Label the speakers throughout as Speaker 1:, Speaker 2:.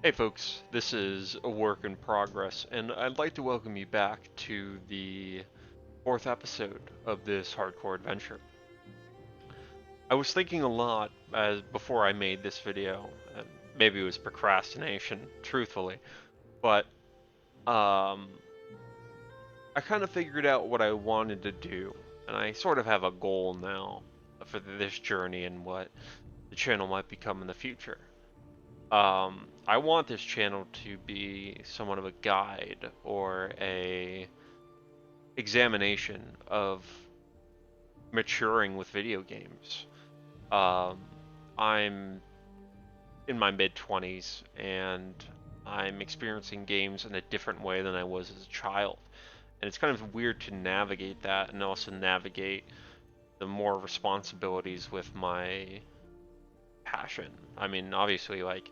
Speaker 1: Hey folks, this is a work in progress, and I'd like to welcome you back to the fourth episode of this hardcore adventure. I was thinking a lot as before I made this video, and maybe it was procrastination, truthfully, but um, I kind of figured out what I wanted to do, and I sort of have a goal now for this journey and what the channel might become in the future. I want this channel to be somewhat of a guide or a examination of maturing with video games. Um, I'm in my mid 20s and I'm experiencing games in a different way than I was as a child. And it's kind of weird to navigate that and also navigate the more responsibilities with my passion. I mean, obviously, like,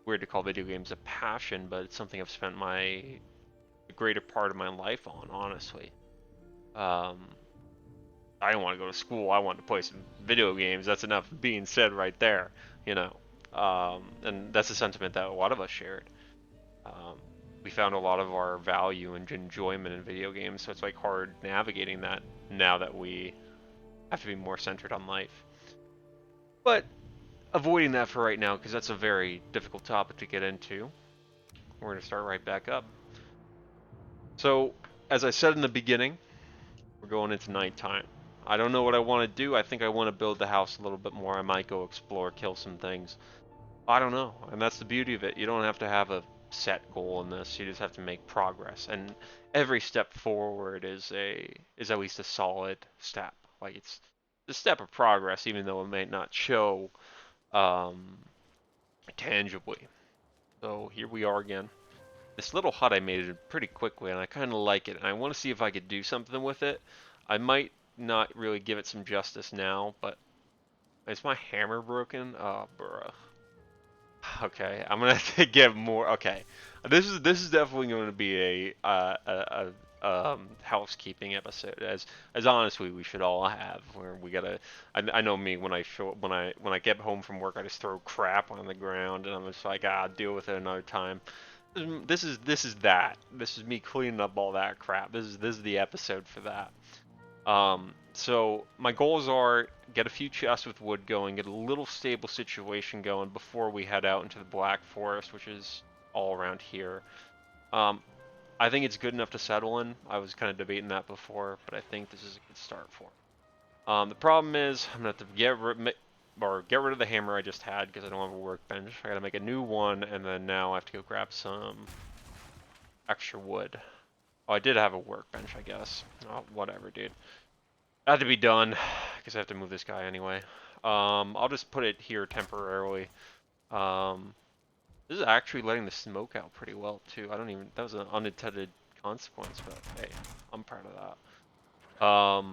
Speaker 1: weird to call video games a passion, but it's something I've spent the greater part of my life on, honestly. Um, I don't want to go to school. I want to play some video games. That's enough being said right there, you know. And that's a sentiment that a lot of us shared. Um, we found a lot of our value and enjoyment in video games, so it's like hard navigating that now that we have to be more centered on life. But avoiding that for right now, because that's a very difficult topic to get into, we're going to start right back up. So, as I said in the beginning, we're going into nighttime. I don't know what I want to do. I think I want to build the house a little bit more. I might go explore, kill some things. I don't know. And that's the beauty of it. You don't have to have a set goal in this. You just have to make progress. And every step forward is at least a solid step. Like, it's a step of progress, even though it may not show um, tangibly. So here we are again. This little hut I made it pretty quickly, and I kind of like it. And I want to see if I could do something with it. I might not really give it some justice now, but is my hammer broken? Oh, bruh. Okay, I'm gonna have to get more. Okay, this is definitely going to be a housekeeping episode, as honestly we should all have. Where we gotta. I know me when I get home from work, I just throw crap on the ground, and I'm just like, deal with it another time. This is that. This is me cleaning up all that crap. This is the episode for that. So my goals are get a few chests with wood going, get a little stable situation going before we head out into the Black Forest, which is all around here. Um, I think it's good enough to settle in. I was kind of debating that before, but I think this is a good start for it. The problem is I'm gonna have to get rid of the hammer I just had because I don't have a workbench. I gotta make a new one, and then now I have to go grab some extra wood. Oh, I did have a workbench, I guess. Oh, whatever, dude. Had to be done, because I have to move this guy anyway. I'll just put it here temporarily. Um, this is actually letting the smoke out pretty well, too. I don't even, that was an unintended consequence, but hey, I'm proud of that.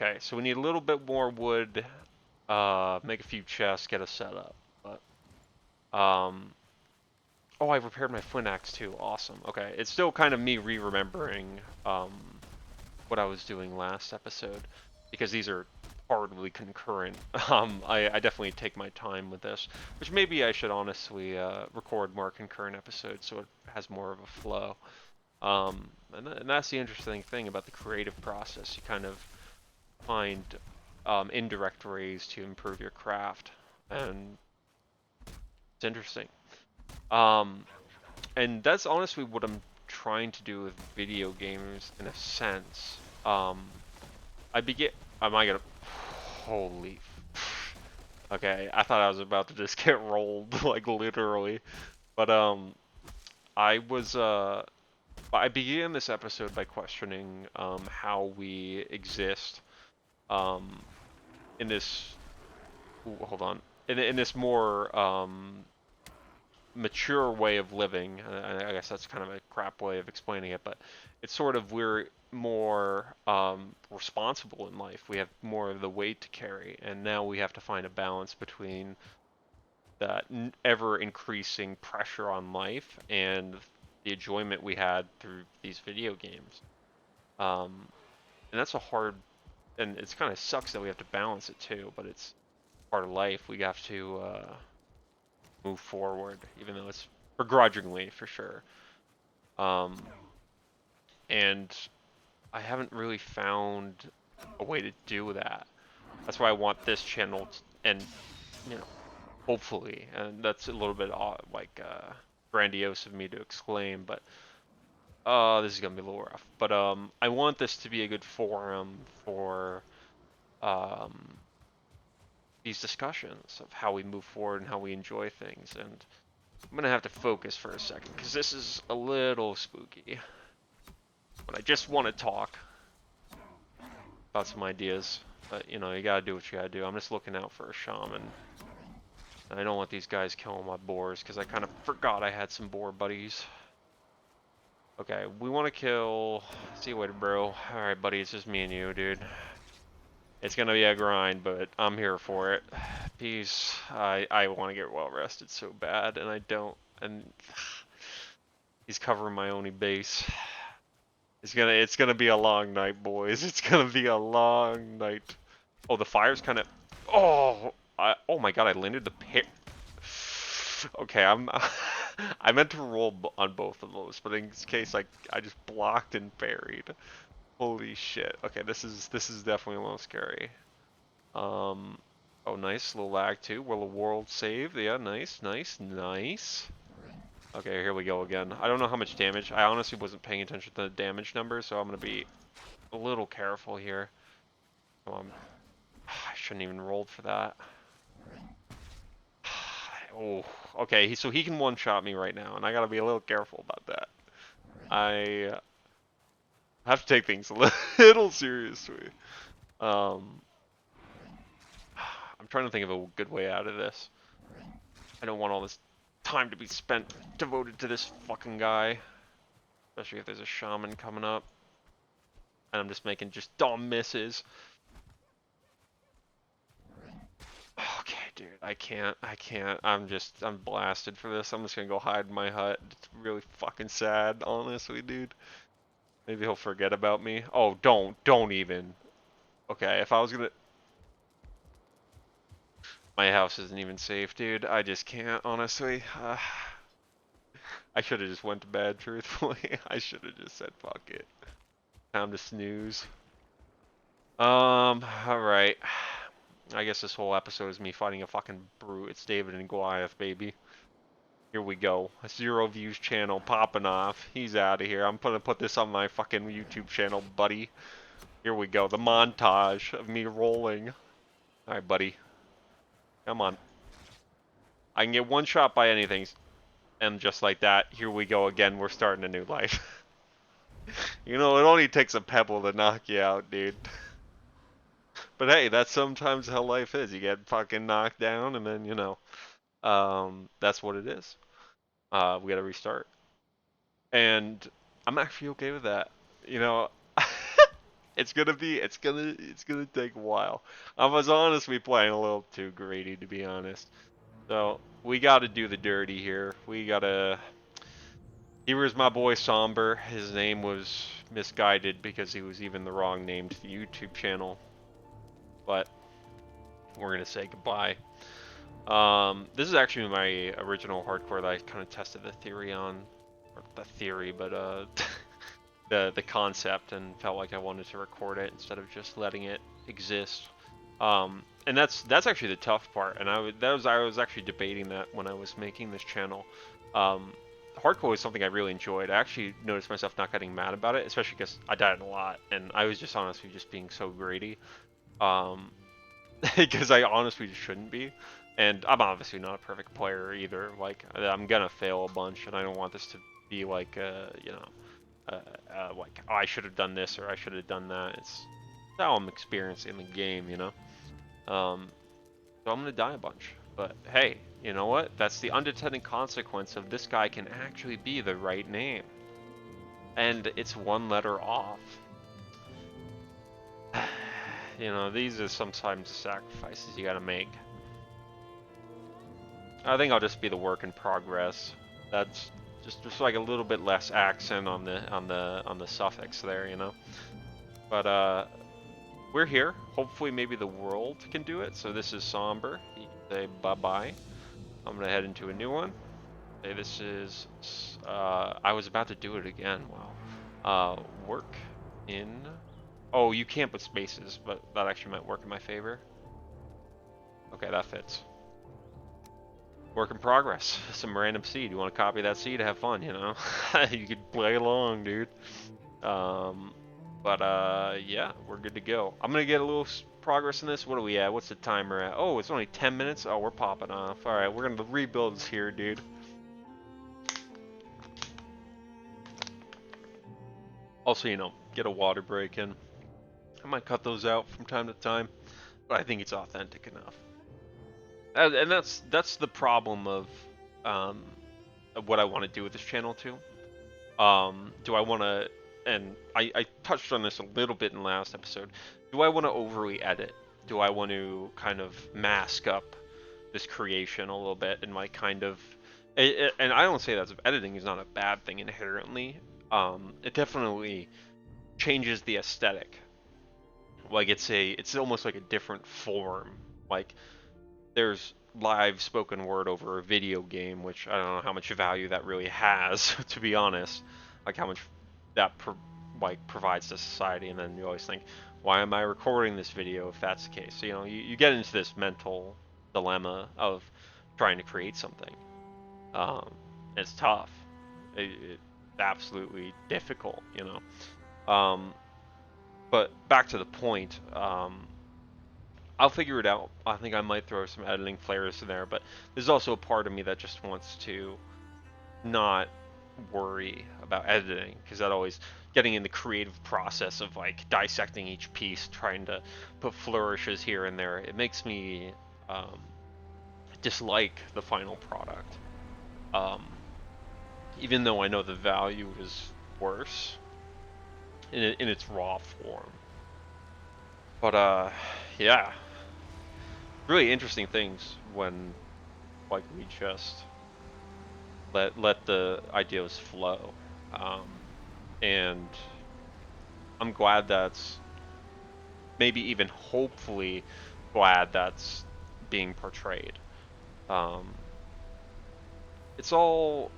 Speaker 1: Okay, so we need a little bit more wood, make a few chests, get us set up. But, oh, I repaired my flint axe, too. Awesome. Okay, it's still kind of me re-remembering, what I was doing last episode, because these are hardly concurrent. I definitely take my time with this, which maybe I should honestly record more concurrent episodes so it has more of a flow. And that's the interesting thing about the creative process. You kind of find indirect ways to improve your craft, and it's interesting. Um, and that's honestly what I'm trying to do with video games in a sense. Um, I begin. Am I gonna? Holy. Okay, I thought I was about to just get rolled, like literally. But I was I began this episode by questioning how we exist um in this. Ooh, hold on. In this more mature way of living. I guess that's kind of a crap way of explaining it, but it's sort of we're more responsible in life. We have more of the weight to carry, and now we have to find a balance between that ever increasing pressure on life and the enjoyment we had through these video games. Um, and that's a hard, and it's kind of sucks that we have to balance it too, but it's part of life. We have to move forward, even though it's begrudgingly for sure. And I haven't really found a way to do that. That's why I want this channel, and you know, hopefully, and that's a little bit like grandiose of me to exclaim, but this is gonna be a little rough. But I want this to be a good forum for um, these discussions of how we move forward and how we enjoy things. And I'm gonna have to focus for a second because this is a little spooky. But I just want to talk about some ideas. But you know, you gotta do what you gotta do. I'm just looking out for a shaman. And I don't want these guys killing my boars because I kind of forgot I had some boar buddies. Okay, we want to kill. See you later, bro. Alright, buddy, it's just me and you, dude. It's gonna be a grind, but I'm here for it. Peace. I want to get well rested so bad, and I don't. And he's covering my only base. It's gonna be a long night, boys. It's gonna be a long night. Oh, the fire's kind of. Oh, oh my god! I landed the pair. Okay, I meant to roll on both of those, but in this case, I just blocked and parried. Holy shit. Okay, this is definitely a little scary. Oh, nice little lag too. Will a world save? Yeah, nice, nice, nice. Okay, here we go again. I don't know how much damage. I honestly wasn't paying attention to the damage numbers, so I'm gonna be a little careful here. I shouldn't even rolled for that. Oh, okay. So he can one-shot me right now, and I gotta be a little careful about that. I have to take things a little seriously. I'm trying to think of a good way out of this. I don't want all this time to be spent devoted to this fucking guy. Especially if there's a shaman coming up. And I'm just making just dumb misses. Okay, dude, I can't. I'm blasted for this. I'm just gonna go hide in my hut. It's really fucking sad, honestly, dude. Maybe he'll forget about me. Oh, don't even. Okay, if I was gonna... My house isn't even safe, dude. I just can't, honestly. I should have just went to bed, truthfully. I should have just said, fuck it. Time to snooze. Alright. I guess this whole episode is me fighting a fucking brute. It's David and Goliath, baby. Here we go. A 0 views channel popping off. He's out of here. I'm gonna put this on my fucking YouTube channel, buddy. Here we go. The montage of me rolling. Alright, buddy. Come on. I can get one shot by anything. And just like that, here we go again. We're starting a new life. You know, it only takes a pebble to knock you out, dude. But hey, that's sometimes how life is. You get fucking knocked down, and then, you know, that's what it is. We gotta restart. And I'm actually okay with that. You know, it's gonna take a while. I was honestly playing a little too greedy, to be honest. So, we gotta do the dirty here. We gotta... Here was my boy Somber. His name was misguided because he was even the wrong name to the YouTube channel. But we're gonna say goodbye. This is actually my original hardcore that I kind of tested the theory on, or the theory, but the concept, and felt like I wanted to record it instead of just letting it exist. And that's actually the tough part, and I was actually debating that when I was making this channel. Hardcore was something I really enjoyed. I actually noticed myself not getting mad about it, especially because I died a lot, and I was just honestly just being so greedy. Because I honestly just shouldn't be. And I'm obviously not a perfect player either. Like, I'm gonna fail a bunch, and I don't want this to be like, you know, like, oh, I should have done this or I should have done that. It's how I'm experiencing the game, you know. So I'm gonna die a bunch. But hey, you know what? That's the unintended consequence of this guy can actually be the right name. And it's one letter off. You know, these are sometimes the sacrifices you gotta make. I think I'll just be the work in progress. That's just like a little bit less accent on the suffix there, you know. But we're here. Hopefully, maybe the world can do it. So this is Somber. Say bye bye. I'm gonna head into a new one. Okay, this is, I was about to do it again, wow. Work in, oh, you can't put spaces, but that actually might work in my favor. Okay, that fits. Work in progress. Some random seed. You want to copy that seed? Have fun, you know? You could play along, dude. Yeah, we're good to go. I'm gonna get a little progress in this. What are we at? What's the timer at? Oh, it's only 10 minutes. Oh, we're popping off. All right, we're gonna rebuild this here, dude. Also, you know, get a water break in. I might cut those out from time to time, but I think it's authentic enough. And that's the problem um, of what I want to do with this channel too. Do I want to, and I touched on this a little bit in the last episode, do I want to overly edit? Do I want to kind of mask up this creation a little bit and like kind of, and I don't say that editing is not a bad thing inherently. It definitely changes the aesthetic. Like it's almost like a different form. Like there's live spoken word over a video game, which I don't know how much value that really has, to be honest. Like how much that provides to society, and then you always think, why am I recording this video if that's the case? So, you know, you get into this mental dilemma of trying to create something. It's tough. It's absolutely difficult, you know. But back to the point. I'll figure it out. I think I might throw some editing flares in there, but there's also a part of me that just wants to not worry about editing, because that always getting in the creative process of like dissecting each piece, trying to put flourishes here and there. It makes me dislike the final product, um, even though I know the value is worse in its raw form. But yeah, really interesting things when like we just let the ideas flow, and I'm glad that's maybe even hopefully glad that's being portrayed. Um, it's all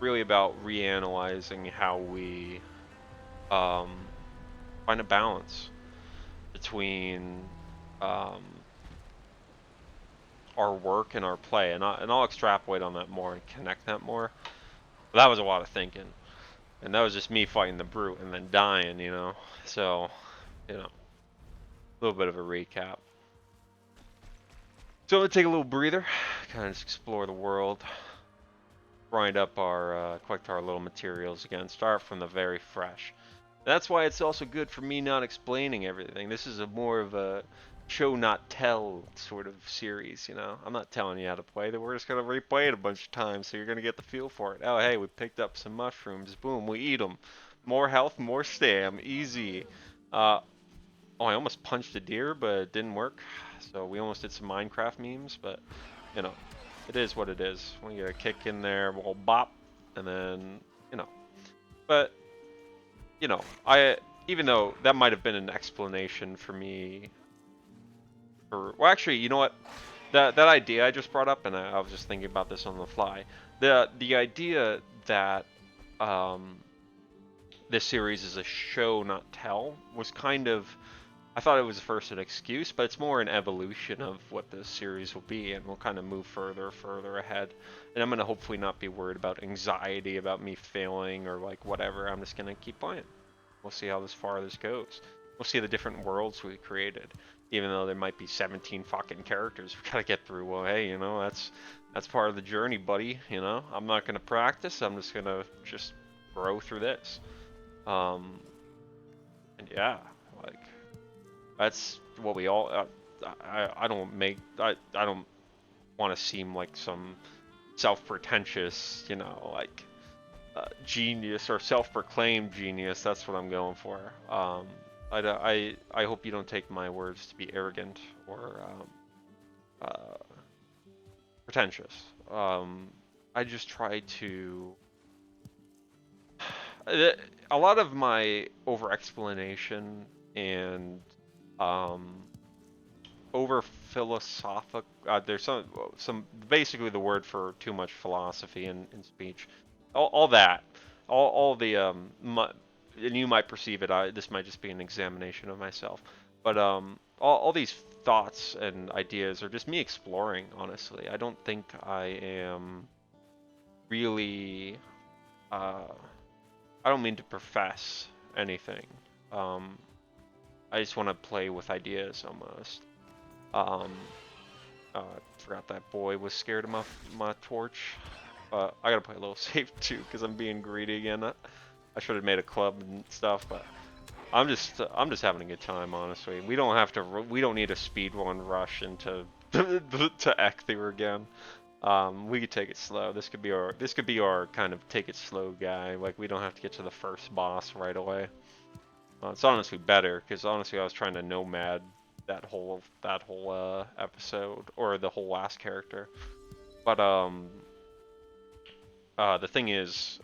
Speaker 1: really about reanalyzing how we um, find a balance between um, our work and our play, and I'll extrapolate on that more and connect that more. But that was a lot of thinking, and that was just me fighting the brute and then dying, you know. So, you know, a little bit of a recap. So I'm gonna take a little breather, kind of just explore the world, grind up our, collect our little materials again, start from the very fresh. That's why it's also good for me not explaining everything. This is a more of a show not tell sort of series, you know. I'm not telling you how to play. We're just gonna replay it a bunch of times, so you're gonna get the feel for it. Oh, hey, we picked up some mushrooms. Boom, we eat them. More health, more stam. Easy. Oh, I almost punched a deer, but it didn't work. So we almost did some Minecraft memes, but you know, it is what it is. We get a kick in there, we'll bop, and then you know. But you know, even though that might have been an explanation for me. Well, actually, you know what? That idea I just brought up, and I was just thinking about this on the fly. The idea that this series is a show not tell was kind of, I thought it was first an excuse, but it's more an evolution of what this series will be, and we'll kind of move further ahead. And I'm gonna hopefully not be worried about anxiety about me failing or like whatever. I'm just gonna keep playing. We'll see how far this goes. We'll see the different worlds we created. Even though there might be 17 fucking characters we gotta get through. Well, hey, you know, that's part of the journey, buddy. You know, I'm not gonna practice. I'm just gonna grow through this. And yeah, like that's what we all. I don't want to seem like some self-pretentious, you know, like genius or self-proclaimed genius. That's what I'm going for. I hope you don't take my words to be arrogant or pretentious. I just try to. A lot of my over-explanation and over philosophic. There's some basically the word for too much philosophy in speech. All that, all the and you might perceive it. This might just be an examination of myself, but all these thoughts and ideas are just me exploring. Honestly, I don't think I am really. I don't mean to profess anything. Um, I just want to play with ideas almost. Um, Forgot that boy was scared of my torch. I gotta play a little safe too, because I'm being greedy again. I should have made a club and stuff, but I'm just having a good time, honestly. We don't need a speed run rush into to Ecthyr again. We could take it slow. This could be our kind of take it slow guy. Like we don't have to get to the first boss right away. It's honestly better because honestly I was trying to nomad that whole episode or the whole last character. But the thing is,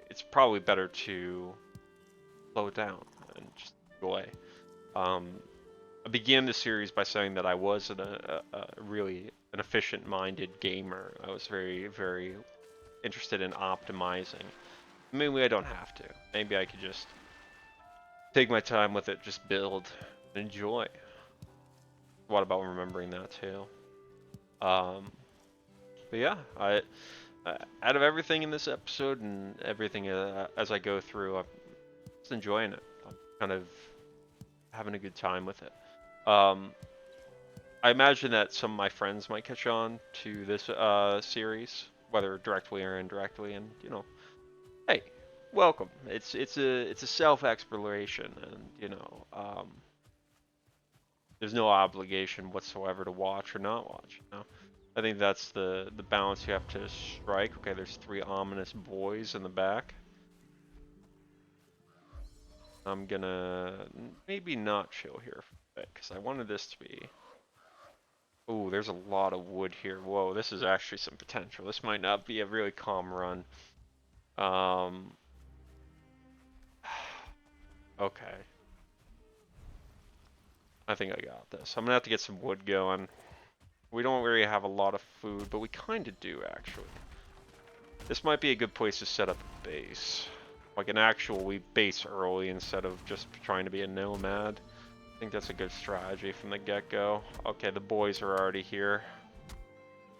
Speaker 1: it's probably better to slow it down and just enjoy. Um, I began the series by saying that I wasn't a really an efficient-minded gamer. I was very, very interested in optimizing. Maybe I don't have to. Maybe I could just take my time with it, just build, and enjoy. What about remembering that too? Um, but yeah, out of everything in this episode and everything as I go through, I'm just enjoying it. I'm kind of having a good time with it. Um, I imagine that some of my friends might catch on to this series, whether directly or indirectly, and hey, welcome. It's a self exploration, and there's no obligation whatsoever to watch or not watch. I think that's the balance you have to strike. Okay, there's three ominous boys in the back. I'm gonna maybe not chill here for a bit because I wanted this to be. Oh, there's a lot of wood here. Whoa, this is actually some potential. This might not be a really calm run. Um, okay. I think I got this. I'm gonna have to get some wood going. We don't really have a lot of food, but we kind of do actually. This might be a good place to set up a base. Like an actual we base early instead of just trying to be a nomad. I think that's a good strategy from the get-go. Okay, the boys are already here.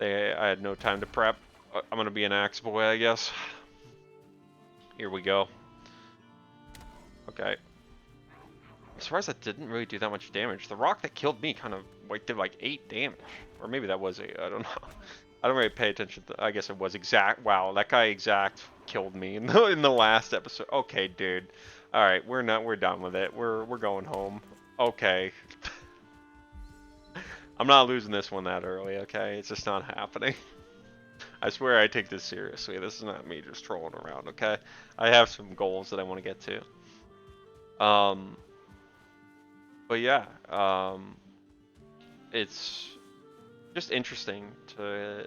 Speaker 1: I had no time to prep. I'm gonna be an axe boy, I guess. Here we go. Okay. I'm surprised that didn't really do that much damage. The rock that killed me kind of did like 8 damage. Or maybe that was 8, I don't know. I don't really pay attention to, I guess it was exact. Wow, that guy exact killed me in the last episode. Okay, dude. Alright, we're done with it. We're going home. Okay. I'm not losing this one that early, okay? It's just not happening. I swear I take this seriously. This is not me just trolling around, okay? I have some goals that I want to get to. But yeah, it's just interesting to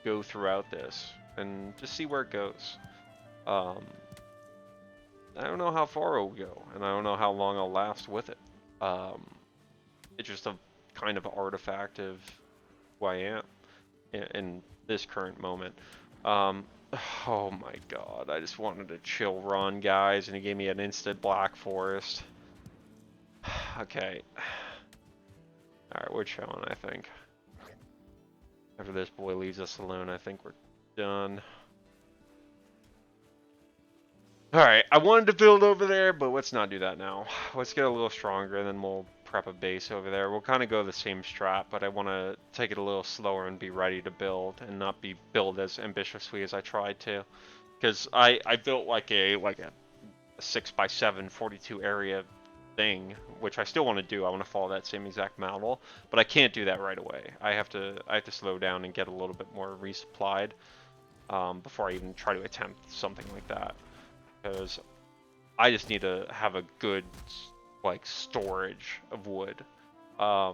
Speaker 1: go throughout this and just see where it goes. I don't know how far it'll go, and I don't know how long I'll last with it. It's just a kind of artifact of who I am in this current moment. Oh my god, I just wanted a chill run, guys, and he gave me an instant Black Forest. Okay. Alright, we're chilling, I think. After this boy leaves us alone, I think we're done. Alright, I wanted to build over there, but let's not do that now. Let's get a little stronger, and then we'll prep a base over there. We'll kind of go the same strat, but I want to take it a little slower and be ready to build, and not build as ambitiously as I tried to. Because I built like a 6x7 42 area thing, which I still want to do. I want to follow that same exact model, but I can't do that right away. I have to slow down and get a little bit more resupplied before I even try to attempt something like that. Because I just need to have a good storage of wood. I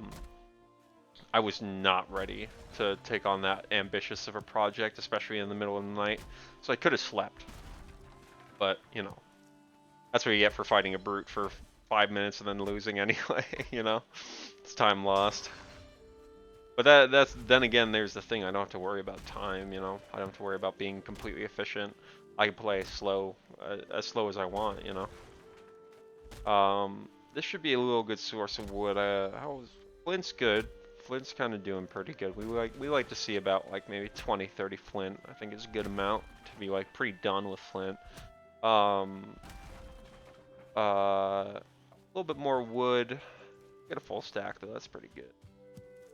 Speaker 1: was not ready to take on that ambitious of a project, especially in the middle of the night. So I could have slept, but that's what you get for fighting a brute for 5 minutes and then losing anyway, you know? It's time lost. But that's then again, there's the thing. I don't have to worry about time, you know. I don't have to worry about being completely efficient. I can play as slow as I want, you know. This should be a little good source of wood. Flint's good. Flint's kind of doing pretty good. We like to see about like maybe 20, 30 flint. I think it's a good amount to be like pretty done with flint. A little bit more wood. Get a full stack though. That's pretty good.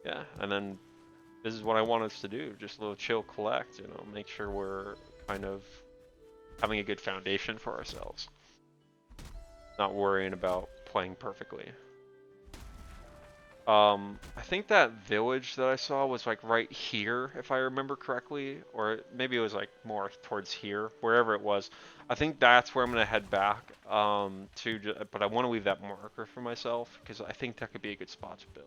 Speaker 1: Yeah, and then this is what I want us to do. Just a little chill collect, you know, make sure we're kind of having a good foundation for ourselves. Not worrying about playing perfectly. I think that village that I saw was like right here, if I remember correctly, or maybe it was like more towards here, wherever it was. I think that's where I'm gonna head back but I want to leave that marker for myself because I think that could be a good spot to build.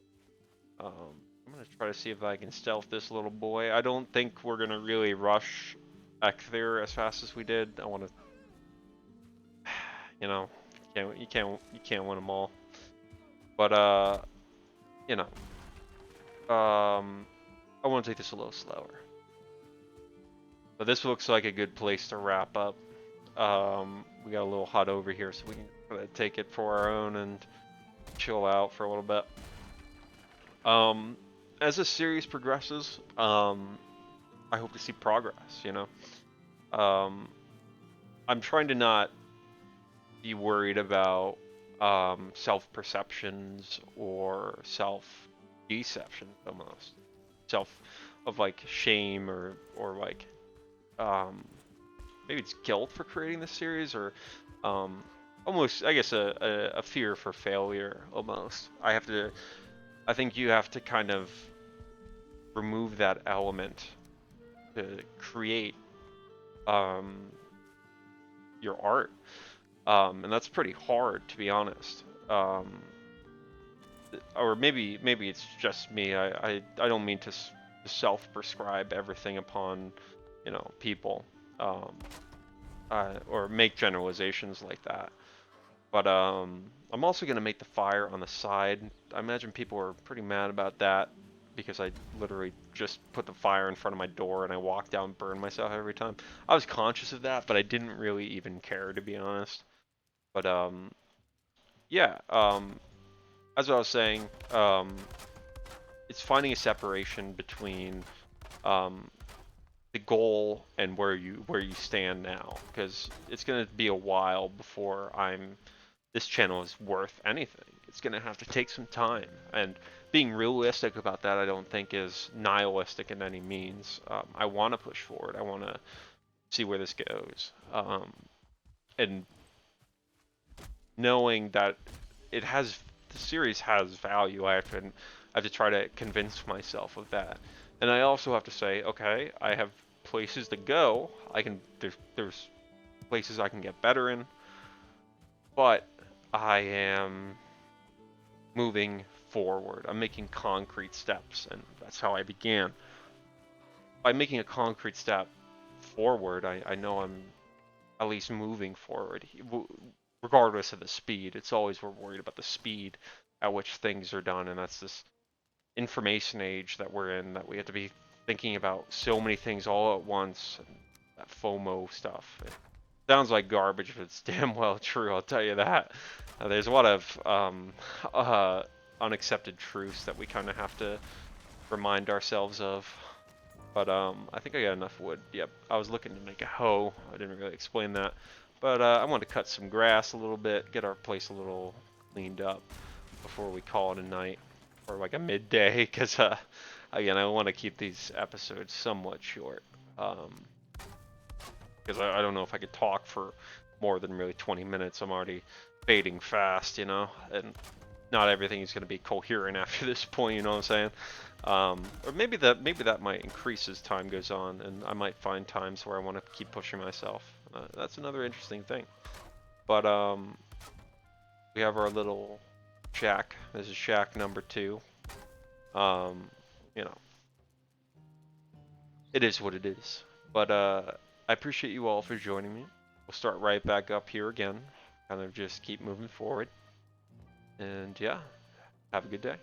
Speaker 1: I'm gonna try to see if I can stealth this little boy. I don't think we're gonna really rush back there as fast as we did. I want to, you know, you can't win them all. But you know, I want to take this a little slower. But this looks like a good place to wrap up. We got a little hut over here, so we can take it for our own and chill out for a little bit. As the series progresses, I hope to see progress, you know. I'm trying to not be worried about self-perceptions or self-deception almost. Self of like shame or like maybe it's guilt for creating this series or almost I guess a fear for failure almost. I think you have to kind of remove that element to create your art. And that's pretty hard, to be honest. Or maybe it's just me. I don't mean to self-prescribe everything upon, you know, people, or make generalizations like that. But I'm also gonna make the fire on the side. I imagine people are pretty mad about that because I literally just put the fire in front of my door and I walk down and burn myself every time. I was conscious of that, but I didn't really even care, to be honest. But yeah. As I was saying, it's finding a separation between the goal and where you stand now, because it's gonna be a while before this channel is worth anything. It's gonna have to take some time, and being realistic about that, I don't think is nihilistic in any means. I want to push forward. I want to see where this goes, and knowing that the series has value. I have to try to convince myself of that, and I also have to say, okay, I have places to go. There's places I can get better in, but I am moving forward. I'm making concrete steps, and that's how I began. By making a concrete step forward, I know I'm at least moving forward, regardless of the speed. It's always we're worried about the speed at which things are done, and that's this information age that we're in, that we have to be thinking about so many things all at once, and that FOMO stuff. It sounds like garbage, but it's damn well true, I'll tell you that. There's a lot of unaccepted truths that we kind of have to remind ourselves of. But I think I got enough wood. Yep, I was looking to make a hoe. I didn't really explain that. But I want to cut some grass a little bit, get our place a little cleaned up before we call it a night, or like a midday, because again, I want to keep these episodes somewhat short. Because I don't know if I could talk for more than really 20 minutes. I'm already fading fast, you know, and not everything is going to be coherent after this point, you know what I'm saying? Or maybe that might increase as time goes on, and I might find times where I want to keep pushing myself. That's another interesting thing. But we have our little shack. This is shack number 2. You know, it is what it is. But I appreciate you all for joining me. We'll start right back up here again. Kind of just keep moving forward. And yeah, have a good day.